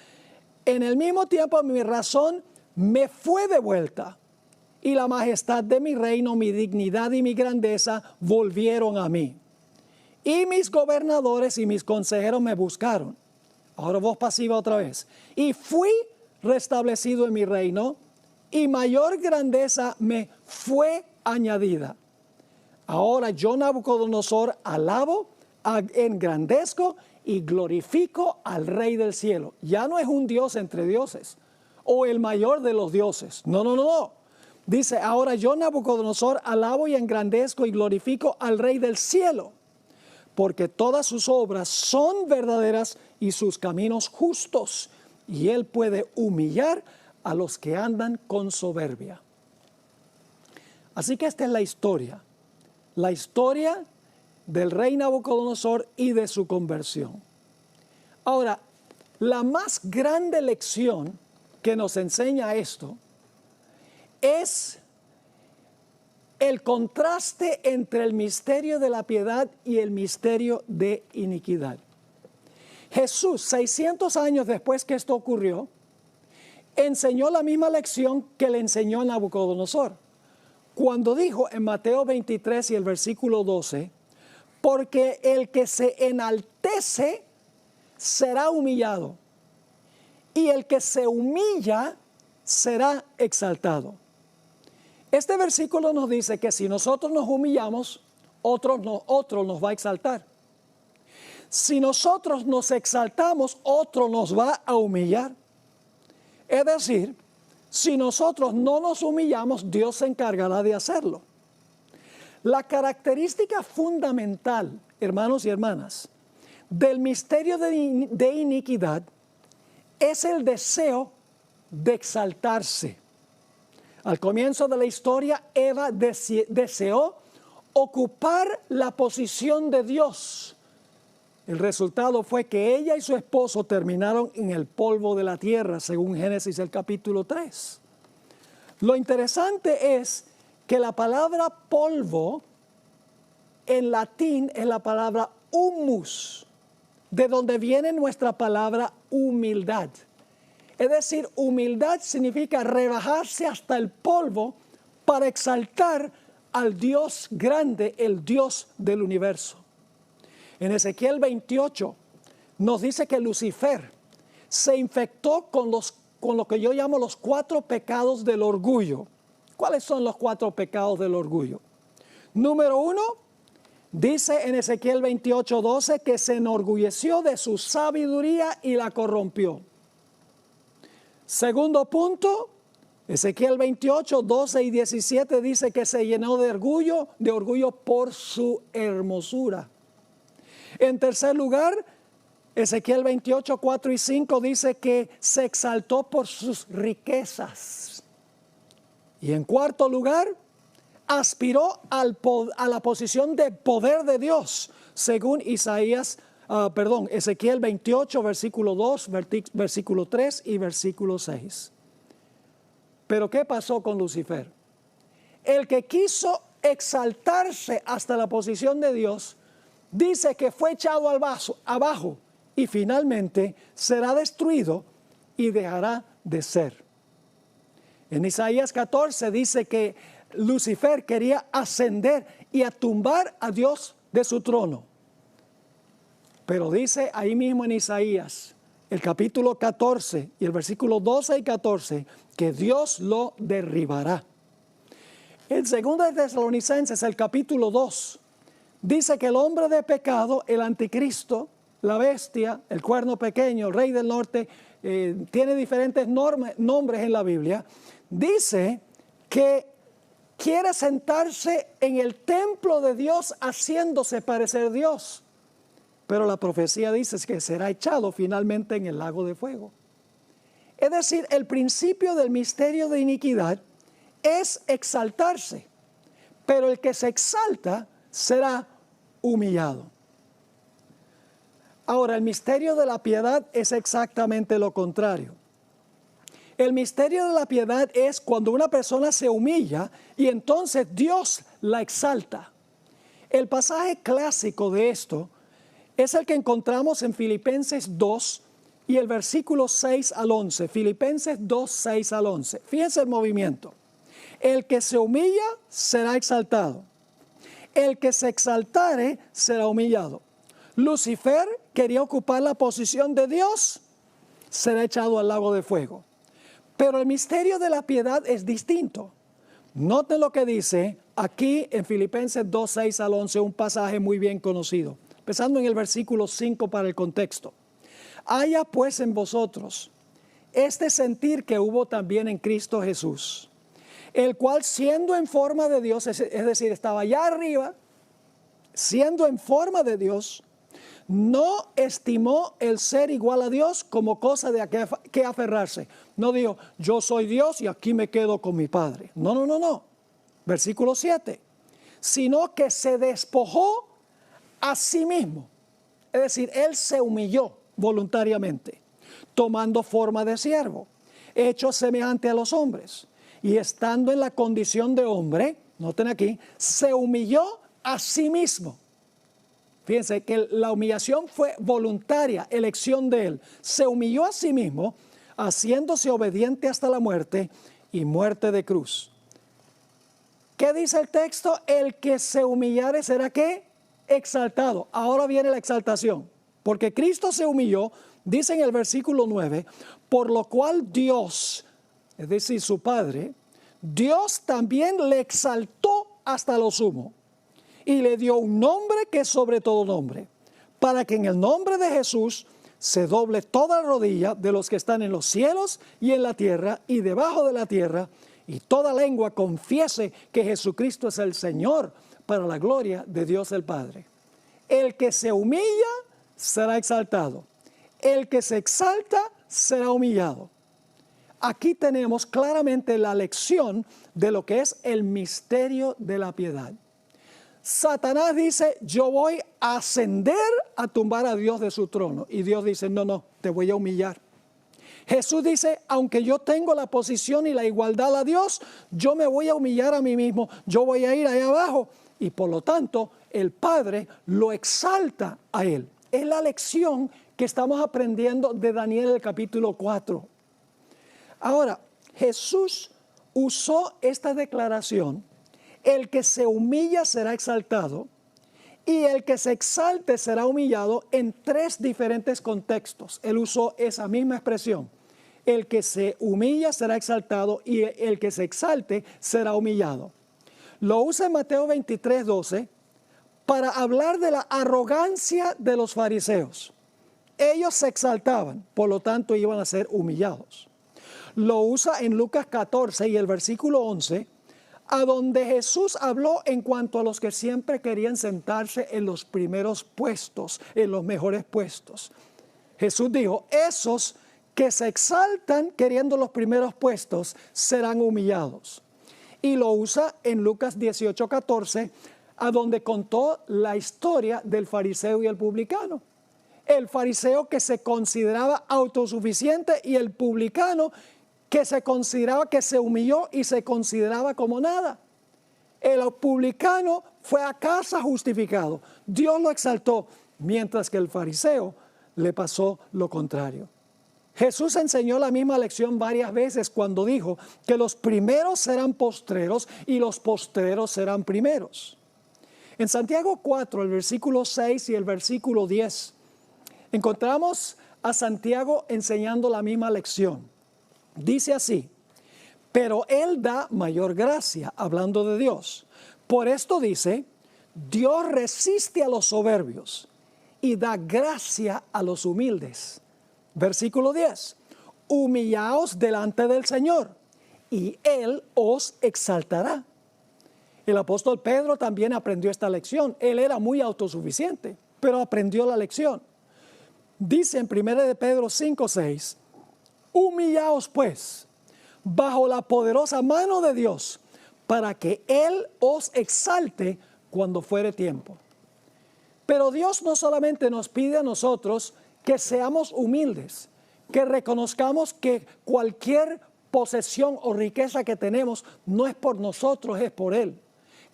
en el mismo tiempo mi razón me fue devuelta, y la majestad de mi reino, mi dignidad y mi grandeza volvieron a mí. Y mis gobernadores y mis consejeros me buscaron. Ahora voz pasiva otra vez. Y fui restablecido en mi reino, y mayor grandeza me fue añadida. Ahora yo, Nabucodonosor, alabo, engrandezco y glorifico al Rey del cielo. Ya no es un Dios entre dioses o el mayor de los dioses. No, no, no, no. Dice: ahora yo, Nabucodonosor, alabo y engrandezco y glorifico al Rey del cielo, porque todas sus obras son verdaderas y sus caminos justos, y Él puede humillar a los que andan con soberbia. Así que esta es la historia del rey Nabucodonosor y de su conversión. Ahora, la más grande lección que nos enseña esto es el contraste entre el misterio de la piedad y el misterio de iniquidad. Jesús, 600 años después que esto ocurrió, enseñó la misma lección que le enseñó a Nabucodonosor, cuando dijo en Mateo 23 y el versículo 12: porque el que se enaltece será humillado, y el que se humilla será exaltado. Este versículo nos dice que si nosotros nos humillamos, otro nos va a exaltar. Si nosotros nos exaltamos, otro nos va a humillar. Es decir, si nosotros no nos humillamos, Dios se encargará de hacerlo. La característica fundamental, hermanos y hermanas, del misterio de iniquidad es el deseo de exaltarse. Al comienzo de la historia, Eva deseó ocupar la posición de Dios. El resultado fue que ella y su esposo terminaron en el polvo de la tierra, según Génesis el capítulo 3. Lo interesante es que la palabra polvo en latín es la palabra humus, de donde viene nuestra palabra humildad. Es decir, humildad significa rebajarse hasta el polvo para exaltar al Dios grande, el Dios del universo. En Ezequiel 28 nos dice que Lucifer se infectó con lo que yo llamo los 4 pecados del orgullo. ¿Cuáles son los 4 pecados del orgullo? Número 1, dice en Ezequiel 28:12 que se enorgulleció de su sabiduría y la corrompió. Segundo punto, Ezequiel 28:12 y 17 dice que se llenó de orgullo por su hermosura. En tercer lugar, Ezequiel 28:4 y 5 dice que se exaltó por sus riquezas. Y en cuarto lugar, aspiró a la posición de poder de Dios, según Ezequiel 28, versículo 2, versículo 3 y versículo 6. Pero ¿qué pasó con Lucifer? El que quiso exaltarse hasta la posición de Dios, dice que fue echado abajo y finalmente será destruido y dejará de ser. En Isaías 14 dice que Lucifer quería ascender y a tumbar a Dios de su trono. Pero dice ahí mismo en Isaías, el capítulo 14 y el versículo 12 y 14, que Dios lo derribará. En 2 de Tesalonicenses, el capítulo 2, dice que el hombre de pecado, el anticristo, la bestia, el cuerno pequeño, el rey del norte, tiene diferentes nombres en la Biblia, dice que quiere sentarse en el templo de Dios haciéndose parecer Dios. Pero la profecía dice que será echado finalmente en el lago de fuego. Es decir, el principio del misterio de iniquidad es exaltarse, pero el que se exalta será humillado. Ahora, el misterio de la piedad es exactamente lo contrario. El misterio de la piedad es cuando una persona se humilla y entonces Dios la exalta. El pasaje clásico de esto es el que encontramos en Filipenses 2 y el versículo 6 al 11. Filipenses 2, 6 al 11. Fíjense el movimiento. El que se humilla será exaltado. El que se exaltare será humillado. Lucifer quería ocupar la posición de Dios, será echado al lago de fuego. Pero el misterio de la piedad es distinto. Noten lo que dice aquí en Filipenses 2, 6 al 11, un pasaje muy bien conocido. Empezando en el versículo 5 para el contexto. Haya pues en vosotros este sentir que hubo también en Cristo Jesús, el cual siendo en forma de Dios, es decir, estaba allá arriba, siendo en forma de Dios, no estimó el ser igual a Dios como cosa de que aferrarse. No dijo, yo soy Dios y aquí me quedo con mi Padre. No. Versículo 7. Sino que se despojó a sí mismo. Es decir, Él se humilló voluntariamente, tomando forma de siervo, hecho semejante a los hombres. Y estando en la condición de hombre, noten aquí, se humilló a sí mismo. Fíjense que la humillación fue voluntaria, elección de Él. Se humilló a sí mismo, haciéndose obediente hasta la muerte y muerte de cruz. ¿Qué dice el texto? El que se humillare será ¿qué? Exaltado. Ahora viene la exaltación. Porque Cristo se humilló, dice en el versículo 9, por lo cual Dios, es decir, su Padre, Dios también le exaltó hasta lo sumo y le dio un nombre que es sobre todo nombre, para que en el nombre de Jesús se doble toda rodilla de los que están en los cielos y en la tierra y debajo de la tierra, y toda lengua confiese que Jesucristo es el Señor, para la gloria de Dios el Padre. El que se humilla será exaltado. El que se exalta será humillado. Aquí tenemos claramente la lección de lo que es el misterio de la piedad. Satanás dice, yo voy a ascender a tumbar a Dios de su trono. Y Dios dice, no, te voy a humillar. Jesús dice, aunque yo tengo la posición y la igualdad a Dios, yo me voy a humillar a mí mismo. Yo voy a ir allá abajo. Y por lo tanto, el Padre lo exalta a Él. Es la lección que estamos aprendiendo de Daniel el capítulo 4. Ahora, Jesús usó esta declaración, el que se humilla será exaltado y el que se exalte será humillado en tres diferentes contextos. Él usó esa misma expresión. El que se humilla será exaltado y el que se exalte será humillado. Lo usa en Mateo 23, 12 para hablar de la arrogancia de los fariseos. Ellos se exaltaban, por lo tanto iban a ser humillados. Lo usa en Lucas 14 y el versículo 11, a donde Jesús habló en cuanto a los que siempre querían sentarse en los primeros puestos, en los mejores puestos. Jesús dijo, esos que se exaltan queriendo los primeros puestos serán humillados. Y lo usa en Lucas 18, 14, a donde contó la historia del fariseo y el publicano. El fariseo que se consideraba autosuficiente y el publicano que se consideraba que se humilló y se consideraba como nada. El publicano fue a casa justificado. Dios lo exaltó, mientras que el fariseo le pasó lo contrario. Jesús enseñó la misma lección varias veces cuando dijo que los primeros serán postreros y los postreros serán primeros. En Santiago 4, el versículo 6 y el versículo 10, encontramos a Santiago enseñando la misma lección. Dice así, pero Él da mayor gracia, hablando de Dios. Por esto dice, Dios resiste a los soberbios y da gracia a los humildes. Versículo 10. Humillaos delante del Señor y Él os exaltará. El apóstol Pedro también aprendió esta lección. Él era muy autosuficiente, pero aprendió la lección. Dice en 1 de Pedro 5:6, humillaos pues bajo la poderosa mano de Dios, para que Él os exalte cuando fuere tiempo. Pero Dios no solamente nos pide a nosotros que seamos humildes, que reconozcamos que cualquier posesión o riqueza que tenemos no es por nosotros, es por Él.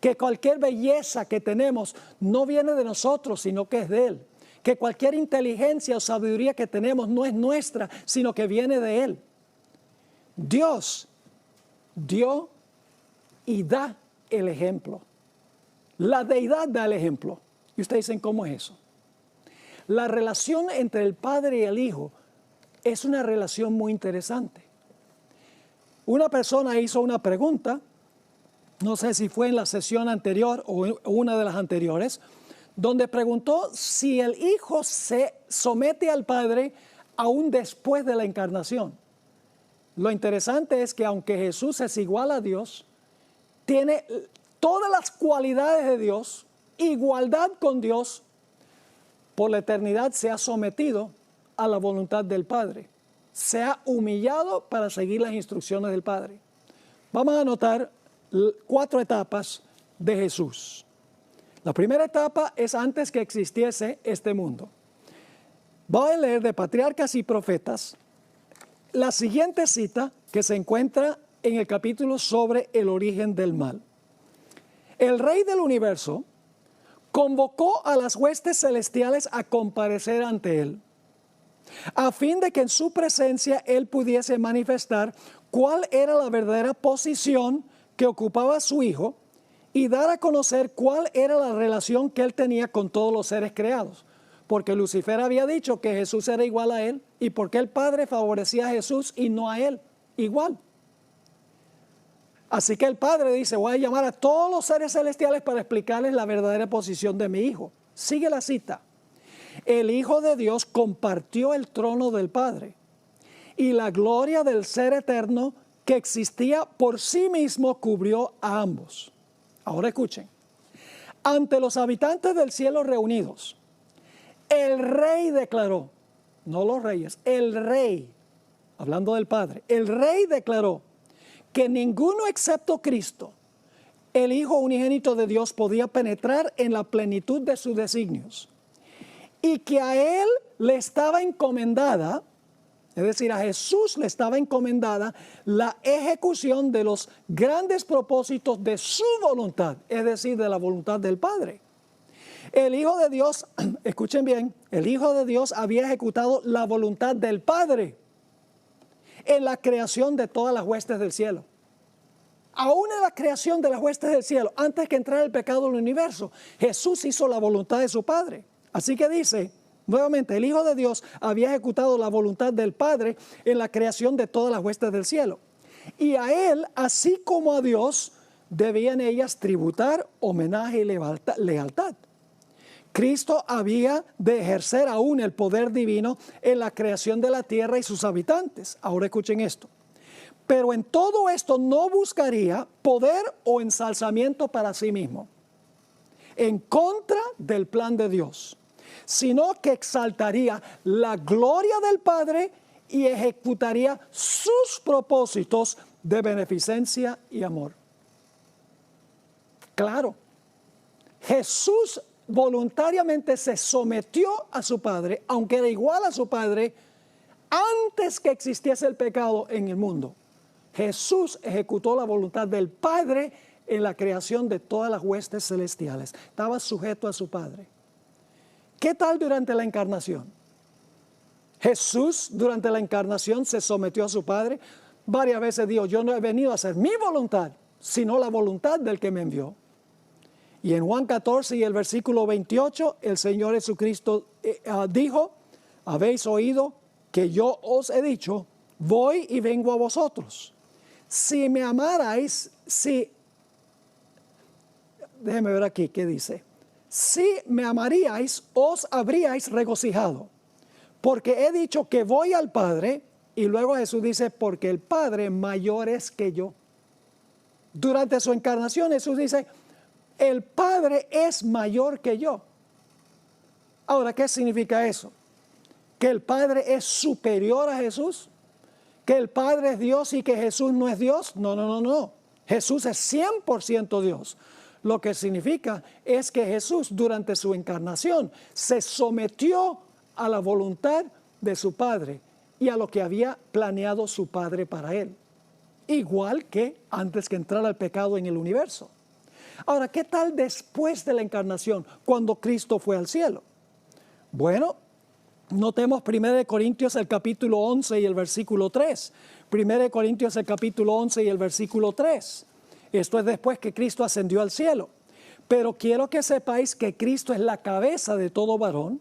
Que cualquier belleza que tenemos no viene de nosotros, sino que es de Él. Que cualquier inteligencia o sabiduría que tenemos no es nuestra, sino que viene de Él. Dios dio y da el ejemplo. La deidad da el ejemplo. Y ustedes dicen, ¿cómo es eso? La relación entre el Padre y el Hijo es una relación muy interesante. Una persona hizo una pregunta, no sé si fue en la sesión anterior o una de las anteriores, donde preguntó si el Hijo se somete al Padre aún después de la encarnación. Lo interesante es que aunque Jesús es igual a Dios, tiene todas las cualidades de Dios, igualdad con Dios, por la eternidad se ha sometido a la voluntad del Padre. Se ha humillado para seguir las instrucciones del Padre. Vamos a anotar 4 etapas de Jesús. La primera etapa es antes que existiese este mundo. Voy a leer de Patriarcas y Profetas la siguiente cita que se encuentra en el capítulo sobre el origen del mal. El Rey del universo convocó a las huestes celestiales a comparecer ante Él, a fin de que en su presencia Él pudiese manifestar cuál era la verdadera posición que ocupaba su Hijo y dar a conocer cuál era la relación que Él tenía con todos los seres creados. Porque Lucifer había dicho que Jesús era igual a Él y porque el Padre favorecía a Jesús y no a Él, igual. Así que el Padre dice, voy a llamar a todos los seres celestiales para explicarles la verdadera posición de mi Hijo. Sigue la cita. El Hijo de Dios compartió el trono del Padre y la gloria del Ser eterno que existía por sí mismo cubrió a ambos. Ahora escuchen. Ante los habitantes del cielo reunidos, el Rey declaró, no los reyes, el Rey, hablando del Padre, el Rey declaró que ninguno excepto Cristo, el Hijo unigénito de Dios, podía penetrar en la plenitud de sus designios y que a Él le estaba encomendada, es decir, a Jesús le estaba encomendada la ejecución de los grandes propósitos de su voluntad, es decir, de la voluntad del Padre. El Hijo de Dios, escuchen bien, el Hijo de Dios había ejecutado la voluntad del Padre en la creación de todas las huestes del cielo. Aún en la creación de las huestes del cielo, antes que entrara el pecado en el universo, Jesús hizo la voluntad de su Padre. Así que dice, nuevamente, el Hijo de Dios había ejecutado la voluntad del Padre en la creación de todas las huestes del cielo. Y a Él, así como a Dios, debían ellas tributar homenaje y lealtad. Cristo había de ejercer aún el poder divino en la creación de la tierra y sus habitantes. Ahora escuchen esto. Pero en todo esto no buscaría poder o ensalzamiento para sí mismo, en contra del plan de Dios, sino que exaltaría la gloria del Padre y ejecutaría sus propósitos de beneficencia y amor. Claro, Jesús voluntariamente se sometió a su Padre, aunque era igual a su Padre, antes que existiese el pecado en el mundo. Jesús ejecutó la voluntad del Padre en la creación de todas las huestes celestiales. Estaba sujeto a su Padre. ¿Qué tal durante la encarnación? Jesús durante la encarnación se sometió a su Padre. Varias veces dijo, yo no he venido a hacer mi voluntad, sino la voluntad del que me envió. Y en Juan 14 y el versículo 28, el Señor Jesucristo dijo, habéis oído que yo os he dicho, voy y vengo a vosotros. Si me amarais, déjeme ver aquí qué dice. si me amaríais, os habríais regocijado, porque he dicho que voy al Padre. Y luego Jesús dice, porque el Padre mayor es que yo. Durante su encarnación Jesús dice, el Padre es mayor que yo. Ahora, ¿qué significa eso? ¿Que el Padre es superior a Jesús? ¿Que el Padre es Dios y que Jesús no es Dios? No, no, no, no. Jesús es 100% Dios. Lo que significa es que Jesús durante su encarnación se sometió a la voluntad de su Padre y a lo que había planeado su Padre para él. Igual que antes que entrara el pecado en el universo. Ahora, ¿qué tal después de la encarnación, cuando Cristo fue al cielo? Bueno, notemos 1 Corintios el capítulo 11 y el versículo 3. 1 Corintios el capítulo 11 y el versículo 3. Esto es después que Cristo ascendió al cielo. Pero quiero que sepáis que Cristo es la cabeza de todo varón,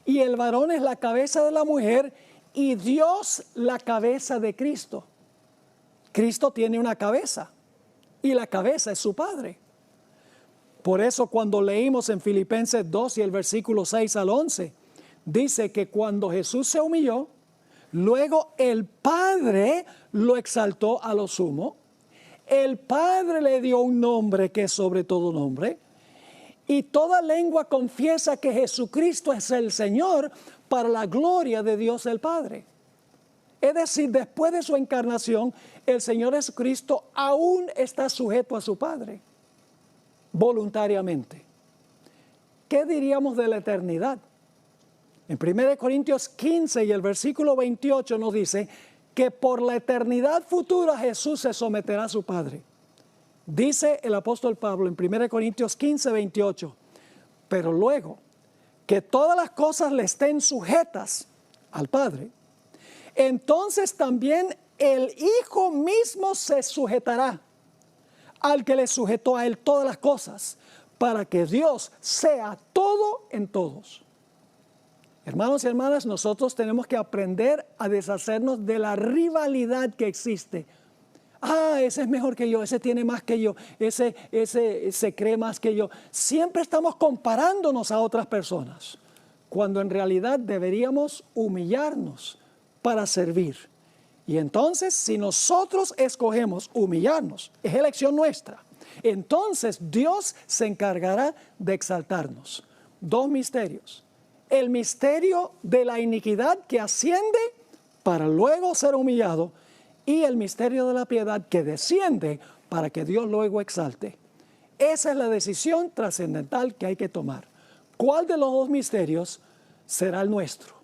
y el varón es la cabeza de la mujer, y Dios la cabeza de Cristo. Cristo tiene una cabeza, y la cabeza es su Padre. Por eso cuando leímos en Filipenses 2 y el versículo 6 al 11, dice que cuando Jesús se humilló, luego el Padre lo exaltó a lo sumo. El Padre le dio un nombre que es sobre todo nombre. Y toda lengua confiesa que Jesucristo es el Señor, para la gloria de Dios el Padre. Es decir, después de su encarnación, el Señor Jesucristo aún está sujeto a su Padre, voluntariamente. ¿Qué diríamos de la eternidad? En 1 Corintios 15 y el versículo 28 nos dice que por la eternidad futura Jesús se someterá a su Padre. Dice el apóstol Pablo en 1 Corintios 15, 28, pero luego que todas las cosas le estén sujetas al Padre, entonces también el Hijo mismo se sujetará al que le sujetó a él todas las cosas, para que Dios sea todo en todos. Hermanos y hermanas, nosotros tenemos que aprender a deshacernos de la rivalidad que existe. Ah, ese es mejor que yo, ese tiene más que yo, ese se cree más que yo. Siempre estamos comparándonos a otras personas, cuando en realidad deberíamos humillarnos para servir. Y entonces, si nosotros escogemos humillarnos, es elección nuestra, entonces Dios se encargará de exaltarnos. Dos misterios. El misterio de la iniquidad que asciende para luego ser humillado, y el misterio de la piedad que desciende para que Dios luego exalte. Esa es la decisión trascendental que hay que tomar. ¿Cuál de los dos misterios será el nuestro?